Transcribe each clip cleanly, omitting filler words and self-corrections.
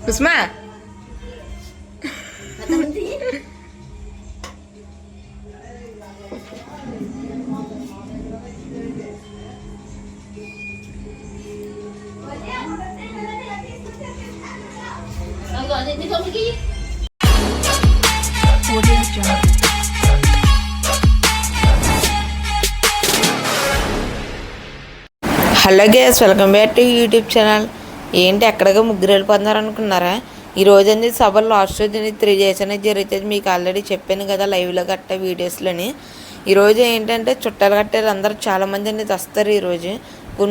కుస్మా hello guys, welcome back to YouTube channel. ఏంటి ఎక్కడికి ముగ్గురు వెళ్ళిపోతున్నారు అనుకున్నారా? ఈరోజు అనేది సభలో లాస్ట్ రోజు 3 days అనేది జరుగుతుంది. మీకు ఆల్రెడీ చెప్పాను కదా లైవ్లో గట్ట వీడియోస్లోని. ఈరోజు ఏంటంటే చుట్టాలు కట్టారు, అందరూ చాలామంది అనేది వస్తారు. ఈరోజు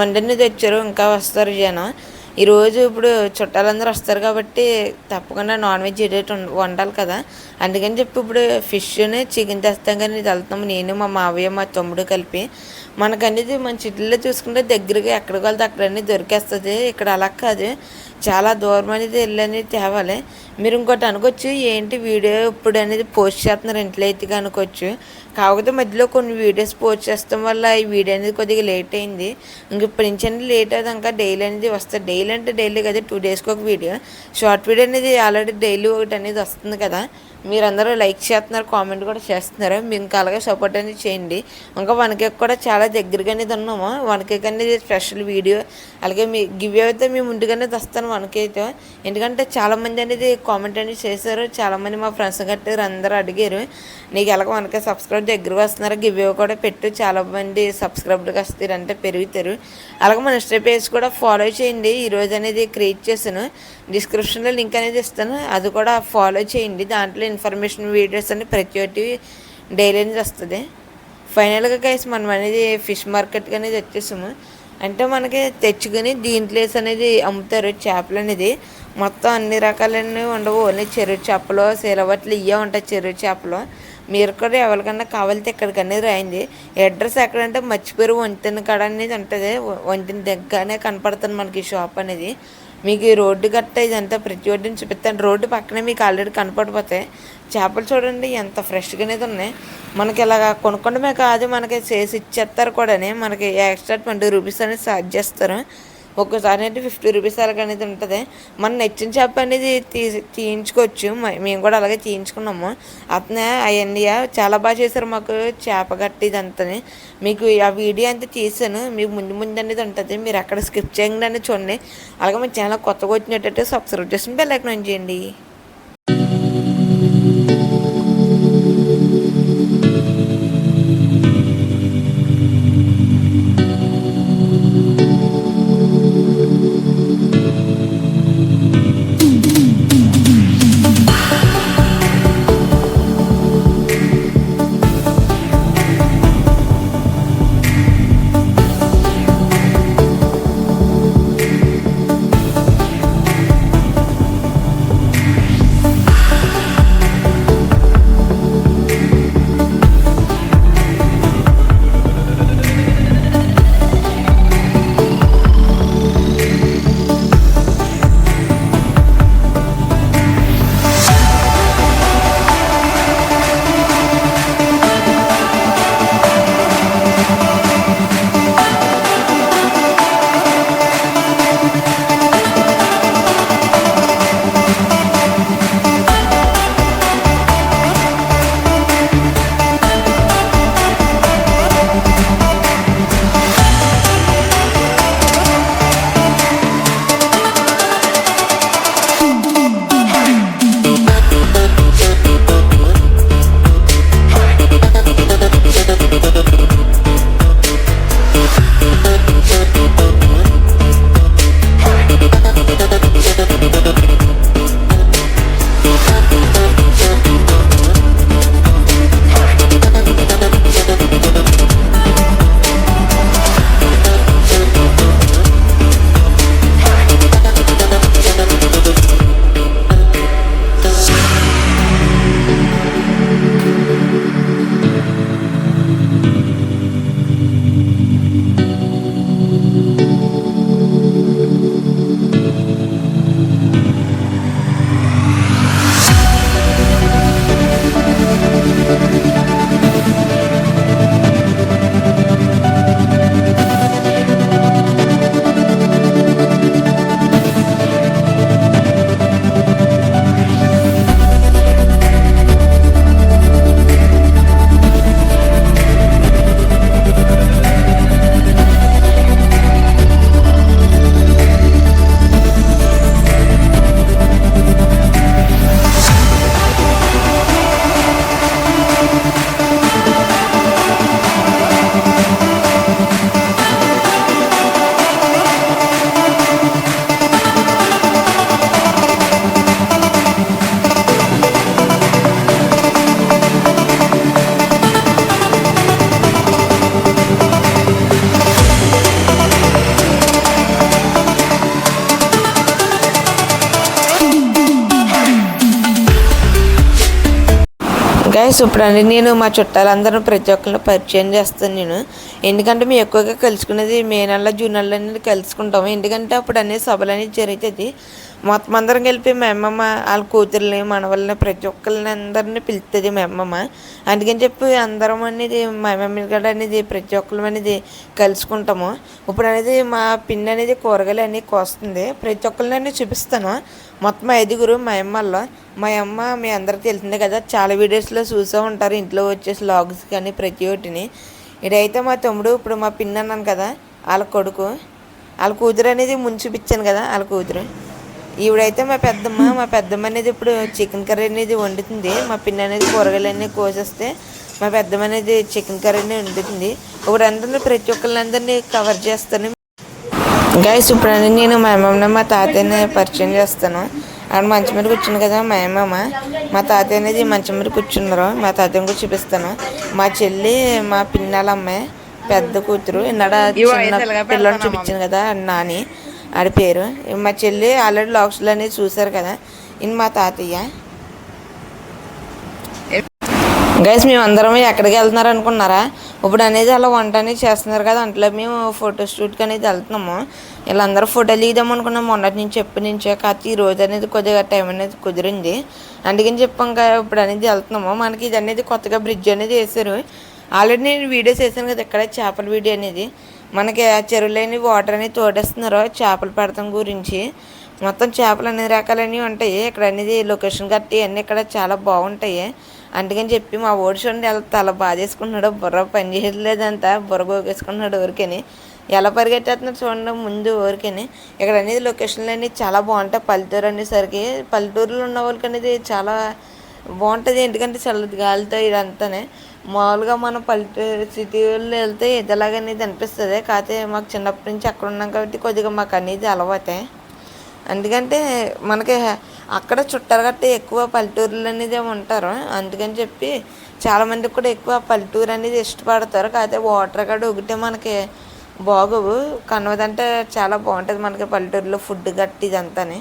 మంది అనేది వచ్చారు, ఇంకా వస్తారు జనం. ఈరోజు ఇప్పుడు చుట్టాలందరూ వస్తారు కాబట్టి తప్పకుండా నాన్ వెజ్ ఏదైతే వండాలి కదా, అందుకని చెప్పి ఇప్పుడు ఫిష్ని చికెన్ తెస్తాం కానీ వెళ్తాము. నేను మా మావయ్య మా తమ్ముడు కలిపి. మనకనేది మన సిటీలో చూసుకుంటే దగ్గరగా ఎక్కడికి వెళ్తే అక్కడ అనేది దొరికేస్తుంది. ఇక్కడ అలా కాదు, చాలా దూరం అనేది వెళ్ళి అనేది తేవాలి. మీరు ఇంకోటి అనుకోవచ్చు, ఏంటి వీడియో ఇప్పుడు అనేది పోస్ట్ చేస్తున్నారు ఇంట్లో అయితే అనుకోవచ్చు. కాకపోతే మధ్యలో కొన్ని వీడియోస్ పోస్ట్ చేస్తాం వల్ల ఈ వీడియో అనేది కొద్దిగా లేట్ అయింది. ఇంక ఇప్పటి నుంచి అనేది లేట్ అవుతాక డైలీ అనేది వస్తుంది. డైలీ అంటే డైలీ కదా, 2 daysకి ఒక వీడియో. షార్ట్ వీడియో అనేది ఆల్రెడీ డైలీ ఒకటి అనేది వస్తుంది కదా. మీరందరూ లైక్ చేస్తున్నారు, కామెంట్ కూడా చేస్తున్నారు. మీరు ఇంకా అలాగే సపోర్ట్ అనేది చేయండి. ఇంకా 1 cake కూడా చాలా దగ్గరగా అనేది ఉన్నాము. 1 cake అనేది స్పెషల్ వీడియో, అలాగే మీ గివ్ అయితే మేము ముందుగానే తెస్తాను 1 cake. ఎందుకంటే చాలామంది అనేది కామెంట్ అనేది చేశారు. చాలామంది మా ఫ్రెండ్స్ కట్టారు, అందరూ అడిగారు నీకు ఎలాగ 1 cake సబ్స్క్రైబ్ దగ్గరకు వస్తున్నారు, గివ్ కూడా పెట్టు, చాలామంది సబ్స్క్రైబర్కి వస్తారు అంటే పెరుగుతారు. అలాగే మన ఇన్స్టా పేజ్ కూడా ఫాలో చేయండి. ఈరోజు అనేది క్రియేట్ చేశాను, డిస్క్రిప్షన్లో లింక్ అనేది ఇస్తాను, అది కూడా ఫాలో చేయండి. దాంట్లో ఇన్ఫర్మేషన్ వీడియోస్ అన్ని ప్రతి ఒక్కటి డైలీ అనేది వస్తుంది. ఫైనల్గా గైస్ మనం అనేది ఫిష్ మార్కెట్కి అనేది వచ్చేసాము. అంటే మనకి తెచ్చుకొని దీంట్లో అనేది అమ్ముతారు చేపలు అనేది. మొత్తం అన్ని రకాలన్నీ ఉండవు, ఓన్లీ చెరువు చేపలు సేలవట్లు ఇవే ఉంటాయి. చెరువు చేపలు మీరు కూడా ఎవరికన్నా కావాలితే ఇక్కడికన్నీ రాయింది. అడ్రస్ ఎక్కడంటే మర్చిపోయారు, వంతెన కాడ అనేది ఉంటుంది. వంతెన దగ్గరనే కనపడుతుంది మనకి షాప్ అనేది. మీకు ఈ రోడ్డు గట్ట ఇదంతా ప్రతి ఒడ్డుని చూపిస్తాను. రోడ్డు పక్కనే మీకు ఆల్రెడీ కనపడిపోతాయి. చేపలు చూడండి ఎంత ఫ్రెష్గా అనేది ఉన్నాయి. మనకి ఇలాగ కొనుక్కోవడమే కాదు, మనకి చేసి ఇచ్చేస్తారు కూడా. మనకి ఎక్స్ట్రా 20 rupees అనేది ఛార్జ్ చేస్తారు. ఒక్కసారి అయితే 50 rupees అలాగ అనేది ఉంటుంది. మనం నచ్చిన చేప అనేది తీయించుకోవచ్చు. మేము కూడా అలాగే తీయించుకున్నాము. అతనే అవన్నీ చాలా బాగా చేశారు మాకు చేప గట్టి ఇదంతా. మీకు ఆ వీడియో అంతా తీసాను, మీకు ముందు అనేది ఉంటుంది. మీరు అక్కడ స్కిప్ చేయండి చూడండి. అలాగే మీ ఛానల్ కొత్తగా వచ్చినట్టయితే సబ్స్క్రైబ్ చేసి బెల్ ఐకాన్ ఆన్ చేయండి. గైస్ ఇప్పుడండి నేను మా చుట్టాలందరూ ప్రతి ఒక్కరిని పరిచయం చేస్తాను నేను. ఎందుకంటే మేము ఎక్కువగా కలుసుకునేది మే నెల జూన్ నెల అనేది కలుసుకుంటాము. ఎందుకంటే అప్పుడు అనేది సభలు అనేది జరుగుతుంది. మొత్తం అందరం కలిపి మా అమ్మమ్మ వాళ్ళ కూతుర్ని మనవల్ని ప్రతి ఒక్కరిని అందరినీ పిలుస్తుంది మా అమ్మమ్మ. అందుకని చెప్పి అందరం అనేది మా అమ్మమ్మ గడ అనేది ప్రతి ఒక్కరు అనేది కలుసుకుంటాము. ఇప్పుడు అనేది మా పిన్ని అనేది కూరగాయలు అన్నీ కోస్తుంది. ప్రతి ఒక్కరిని చూపిస్తాను. మొత్తం 5గురు మా అమ్మల్లో. మా అమ్మ మీ అందరికీ తెలిసిందే కదా, చాలా వీడియోస్లో చూసూ ఉంటారు ఇంట్లో వచ్చేసి లాగ్స్ కానీ ప్రతి ఒక్కటిని. ఇదైతే మా తమ్ముడు, ఇప్పుడు మా పిన్ని అన్నాను కదా వాళ్ళ కొడుకు, వాళ్ళ కూతురు అనేది ముందు చూపించాను కదా వాళ్ళ కూతురు. ఈవిడైతే మా పెద్దమ్మ అనేది ఇప్పుడు చికెన్ కర్రీ అనేది వండుతుంది. మా పిన్ని అనేది కూరగాయలన్నీ కోసేస్తే మా పెద్దమ్మ అనేది చికెన్ కర్రీని వండుతుంది. ఇప్పుడు అందరినీ ప్రతి ఒక్కళ్ళందరినీ కవర్ చేస్తాను. గైస్ ఇప్పుడు నేను మా అమ్మమ్మని మా తాతయ్యని పరిచయం చేస్తాను. ఆడ మంచం మీద కూర్చుంది కదా మా అమ్మమ్మ, మా తాతయ్య అనేది మంచం మీద కూర్చున్నారు. మా తాతయ్యని కూడా చూపిస్తాను. మా చెల్లి మా పిన్నాల అమ్మాయి పెద్ద కూతురు, ఇందాడ చిన్న పిల్లల్ని చూపించాను కదా నాని ఆడి పేరు. మా చెల్లి ఆల్రెడీ లాక్స్లో అనేది చూసారు కదా. ఇన్ మా తాతయ్య. గైస్ మేము అందరం ఎక్కడికి వెళ్తున్నారు అనుకున్నారా? ఇప్పుడు అనేది అలా వంట అనేది చేస్తున్నారు కదా, అంట్లో మేము ఫోటో షూట్కి అనేది వెళ్తున్నాము. వీళ్ళందరూ ఫోటోలు తీద్దాం అనుకున్నాం మొన్నటి నుంచి ఎప్పటి నుంచో. కాకపోతే ఈ రోజు అనేది కొద్దిగా టైం అనేది కుదిరింది. అందుకని చెప్పాం కదా ఇప్పుడు అనేది వెళ్తున్నాము. మనకి ఇది అనేది కొత్తగా బ్రిడ్జ్ అనేది వేసారు. ఆల్రెడీ నేను వీడియోస్ వేసాను కదా ఇక్కడ చేపల వీడియో అనేది. మనకి ఆ చెరువులోని వాటర్ అనేది తోడేస్తున్నారు చేపలు పెడతాం గురించి. మొత్తం చేపలు అన్ని రకాలన్నీ ఉంటాయి ఇక్కడ అనేది. లొకేషన్ కట్టి అన్నీ ఇక్కడ చాలా బాగుంటాయి. అందుకని చెప్పి మా ఓడి చూడండి ఎలా తల బాధేసుకున్నాడు, బుర్ర పని చేయలేదంతా, బుర్ర గోగేసుకున్నాడు ఊరికని. ఎలా పరిగెట్టేస్తున్నాడు చూడండి ముందు ఊరికని. ఇక్కడ అనేది లొకేషన్లు అనేది చాలా బాగుంటాయి. పల్లెటూరు అనేసరికి పల్లెటూరులో ఉన్న వాళ్ళకి అనేది చాలా బాగుంటుంది. ఎందుకంటే చల్లటి గాలితో ఇదంతానే. మామూలుగా మనం పల్లెటూరు సిటీలో వెళ్తే ఇదిలాగా అనేది అనిపిస్తుంది. కాకపోతే మాకు చిన్నప్పటి నుంచి అక్కడ ఉన్నాం కాబట్టి కొద్దిగా మాకు అనేది అలవాటే. ఎందుకంటే మనకి అక్కడ చుట్టాలు గట్ట ఎక్కువ పల్లెటూరులు అనేది ఉంటారు. అందుకని చెప్పి చాలామందికి కూడా ఎక్కువ పల్లెటూరు అనేది ఇష్టపడతారు. కాకపోతే వాటర్ గడ్డ ఒకటే మనకి బాగోవు. కనవదంటే చాలా బాగుంటుంది మనకి పల్లెటూరులో ఫుడ్ గట్టి ఇదంతానే.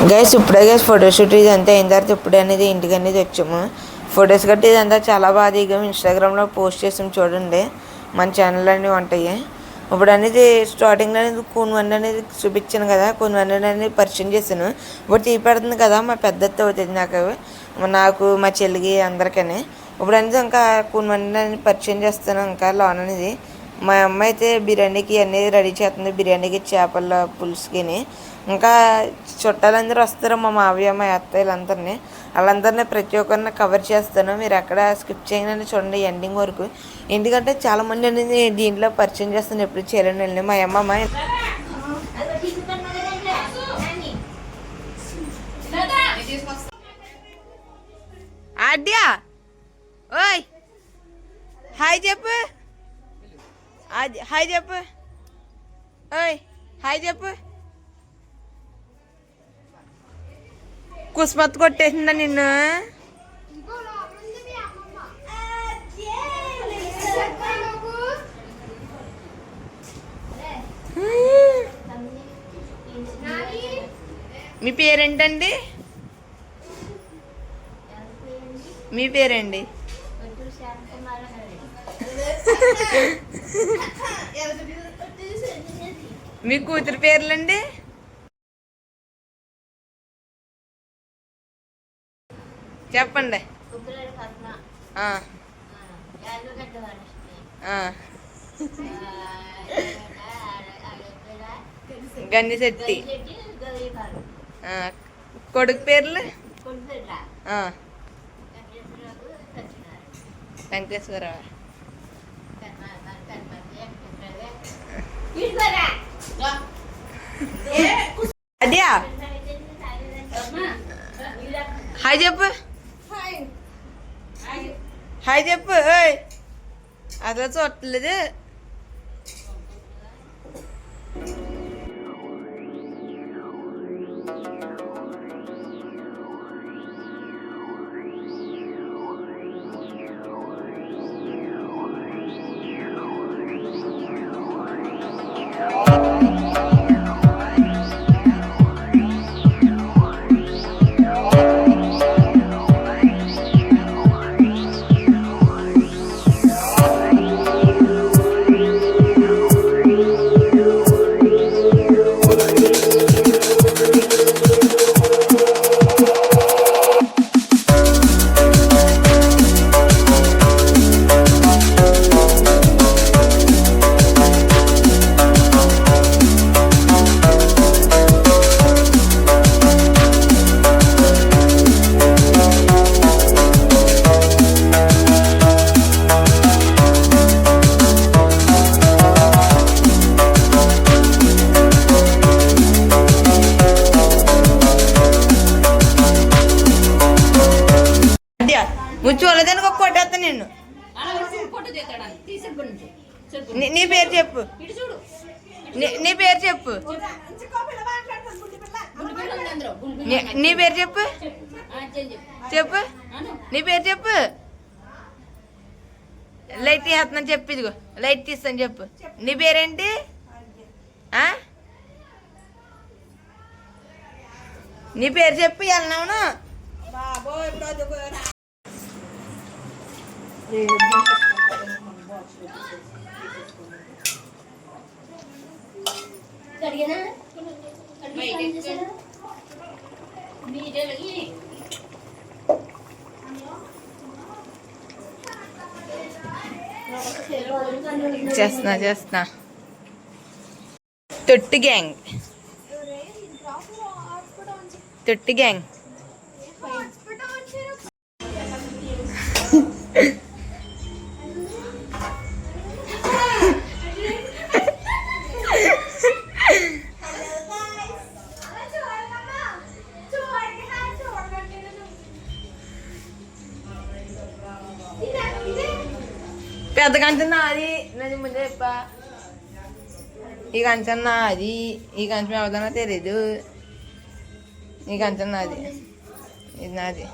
గైస్ ఇప్పుడే గైస్ ఫోటోషూట్ ఇదంతా అయిన తర్వాత ఇప్పుడే అనేది ఇంటికి అనేది వచ్చాము. ఫొటోస్ గట్టి ఇదంతా చాలా బాగా దిగాము. ఇన్స్టాగ్రామ్లో పోస్ట్ చేసాము చూడండి. మన ఛానల్ అన్నీ ఉంటాయి. ఇప్పుడు అనేది స్టార్టింగ్లో అనేది కూనవండి అనేది చూపించాను కదా, కూనవండి అనేది పరిచయం చేశాను. ఇప్పుడు టీ పెడుతుంది కదా మా పెద్దత్త అవుతుంది నాకు మా చెల్లికి అందరికీ. ఇప్పుడు అనేది ఇంకా కూనవండి అనేది పరిచయం చేస్తాను. ఇంకా లోన్ అనేది మా అమ్మ అయితే బిర్యానీకి అనేది రెడీ చేస్తుంది. బిర్యానీకి చేపల పులుసుకి. ఇంకా చుట్టాలందరూ వస్తారు మా మావయ్య మా అత్తయ్యలందరినీ. వాళ్ళందరినీ ప్రతి ఒక్కరిని కవర్ చేస్తాను. మీరు ఎక్కడ స్కిప్ చేయగానే చూడండి ఎండింగ్ వరకు. ఎందుకంటే చాలామంది అనేది దీంట్లో పరిచయం చేస్తాను. ఎప్పుడు చేయలేని మా అమ్మమ్మ ఆద్యా ఓయ్ హాయ్ చెప్పు. హాయ్ చెప్పు. ఓయ్ హాయ్ చెప్పు. కుస్మత్ కొట్టేసిందా నిన్ను? మీ పేరేంటండి? మీ పేరేంటి? మీ కూతురు పేర్లండి? చెప్పండి. గన్నిశెట్టి. కొడుకు పేర్లు? వెంకటేశ్వరరావు. అద్యా హాయ్ చెప్పు. హాయ్ చెప్పు. అసలు చూడలేదు. నువ్వు చూడలేదని ఒక కొట్టేస్తా నిన్ను. నీ పేరు చెప్పు. నీ పేరు చెప్పు. నీ పేరు చెప్పు. చెప్పు. నీ పేరు చెప్పు. లైట్ తీసేస్తున్నాను చెప్పు. ఇదిగో లైట్ తీస్తాను చెప్పు. నీ పేరేంటి? నీ పేరు చెప్పు. వెళ్ళినావును చేస్తున్నా. తొట్టి గ్యాంగ్. తొట్టి గ్యాంగ్. పెద్ద కంచెం నాది. నేను ముందే చెప్పా. ఈ కంచెం నాది. ఈ కంచెం ఎవరిదన్నా తెలీదు. ఈ కంచెం నాది. ఇది నాది.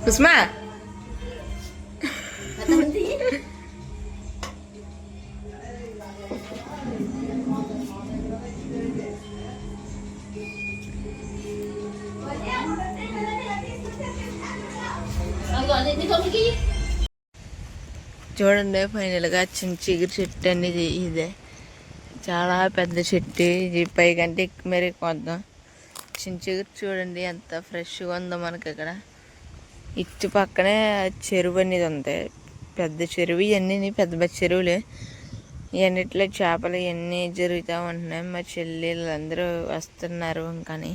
కుస్మా చూడండి, ఫైనల్గా చిన్న చిగురు చెట్టు అనేది ఇదే. చాలా పెద్ద చెట్టు. ఇది పైకంటే మరి కొంత చించిగురు చూడండి ఎంత ఫ్రెష్గా ఉందో మనకి ఇక్కడ. ఇటు పక్కనే చెరువు అనేది ఉంది, పెద్ద చెరువు. ఇవన్నీ పెద్ద పెద్ద చెరువులే. ఇవన్నిట్లో చేపలు ఇవన్నీ జరుగుతూ ఉంటున్నాయి. మా చెల్లెళ్ళు అందరూ వస్తున్నారు. ఇంకాని